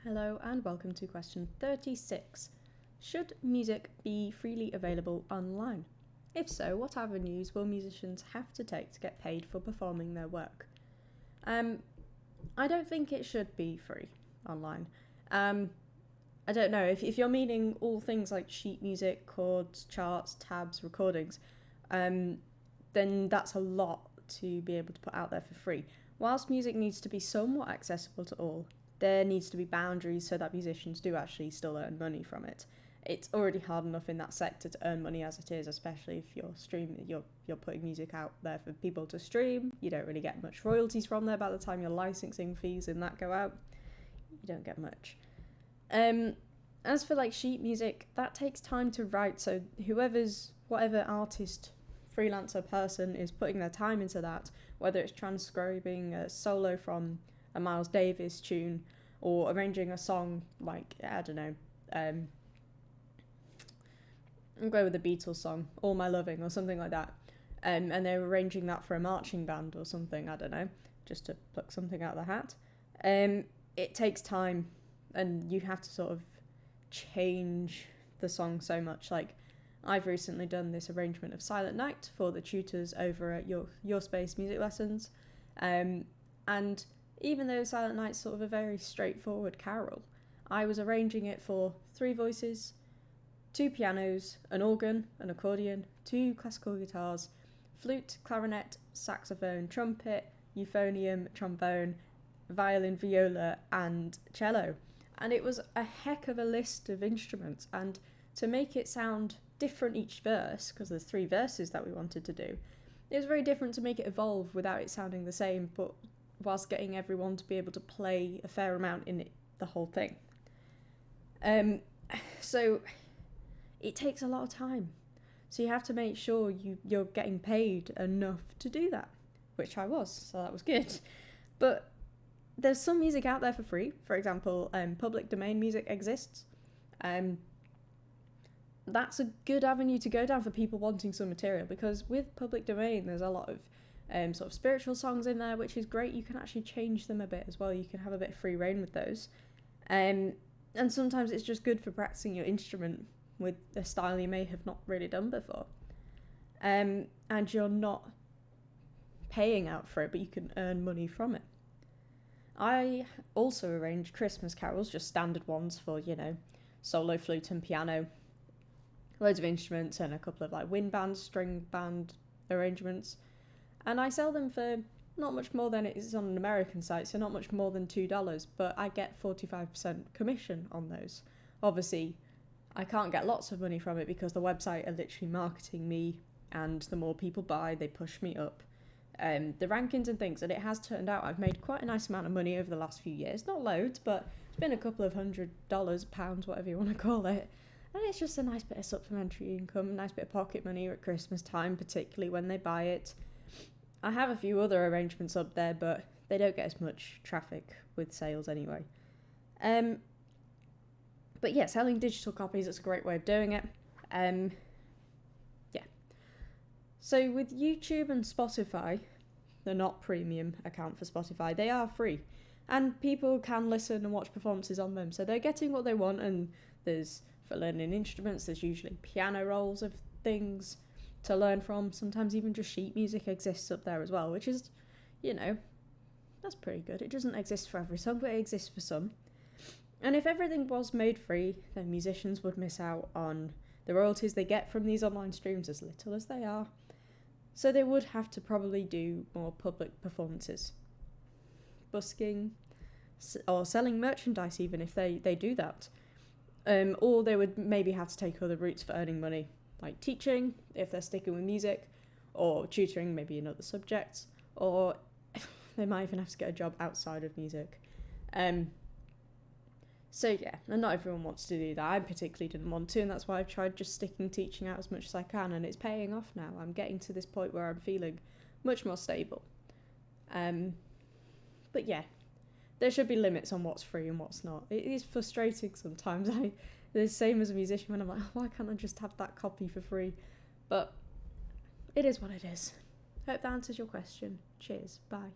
Hello and welcome to question 36. Should music be freely available online? If so, what avenues will musicians have to take to get paid for performing their work? I don't think it should be free online. I don't know, if you're meaning all things like sheet music, chords, charts, tabs, recordings, then that's a lot to be able to put out there for free. Whilst music needs to be somewhat accessible to all, there needs to be boundaries so that musicians do actually still earn money from it. It's already hard enough in that sector to earn money as it is, especially if you're putting music out there for people to stream. You don't really get much royalties from there by the time your licensing fees and that go out. You don't get much. As for like sheet music, that takes time to write, so whatever artist, freelancer person is putting their time into that, whether it's transcribing a solo from a Miles Davis tune or arranging a song like, I don't know, I'll go with the Beatles song, All My Loving or something like that, and they're arranging that for a marching band or something, I don't know, just to pluck something out of the hat. It takes time and you have to sort of change the song so much. Like, I've recently done this arrangement of Silent Night for the tutors over at Your Space Music Lessons, and even though Silent Night's sort of a very straightforward carol, I was arranging it for 3 voices, 2 pianos, an organ, an accordion, 2 classical guitars, flute, clarinet, saxophone, trumpet, euphonium, trombone, violin, viola, and cello. And it was a heck of a list of instruments, and to make it sound different each verse, because there's 3 verses that we wanted to do, it was very different to make it evolve without it sounding the same, but whilst getting everyone to be able to play a fair amount in it, the whole thing. So it takes a lot of time. So you have to make sure you're getting paid enough to do that, which I was, so that was good. But there's some music out there for free. For example, public domain music exists. That's a good avenue to go down for people wanting some material, because with public domain there's a lot of sort of spiritual songs in there, which is great. You can actually change them a bit as well. You can have a bit of free reign with those. And sometimes it's just good for practicing your instrument with a style you may have not really done before. And you're not paying out for it, but you can earn money from it. I also arrange Christmas carols, just standard ones for, solo flute and piano, loads of instruments and a couple of like wind band, string band arrangements. And I sell them for not much more than it is on an American site, so not much more than $2, but I get 45% commission on those. Obviously, I can't get lots of money from it because the website are literally marketing me, and the more people buy, they push me up the rankings and things, and it has turned out I've made quite a nice amount of money over the last few years. Not loads, but it's been a couple of $100, pounds, whatever you want to call it. And it's just a nice bit of supplementary income, a nice bit of pocket money at Christmas time, particularly when they buy it. I have a few other arrangements up there, but they don't get as much traffic with sales anyway. But yeah, selling digital copies is a great way of doing it. Yeah. So with YouTube and Spotify, they're not premium account for Spotify, they are free. And people can listen and watch performances on them, so they're getting what they want. And there's, for learning instruments, there's usually piano rolls of things to learn from. Sometimes even just sheet music exists up there as well, which is, that's pretty good. It doesn't exist for every song, but it exists for some. And if everything was made free, then musicians would miss out on the royalties they get from these online streams, as little as they are. So they would have to probably do more public performances, busking, or selling merchandise even if they do that. Or they would maybe have to take other routes for earning money, like teaching, if they're sticking with music, or tutoring maybe in other subjects, or they might even have to get a job outside of music. So yeah, and not everyone wants to do that. I particularly didn't want to, and that's why I've tried just sticking teaching out as much as I can, and it's paying off now. I'm getting to this point where I'm feeling much more stable. But yeah, there should be limits on what's free and what's not. It is frustrating sometimes. The same as a musician when I'm like, why can't I just have that copy for free? But it is what it is. Hope that answers your question. Cheers. Bye.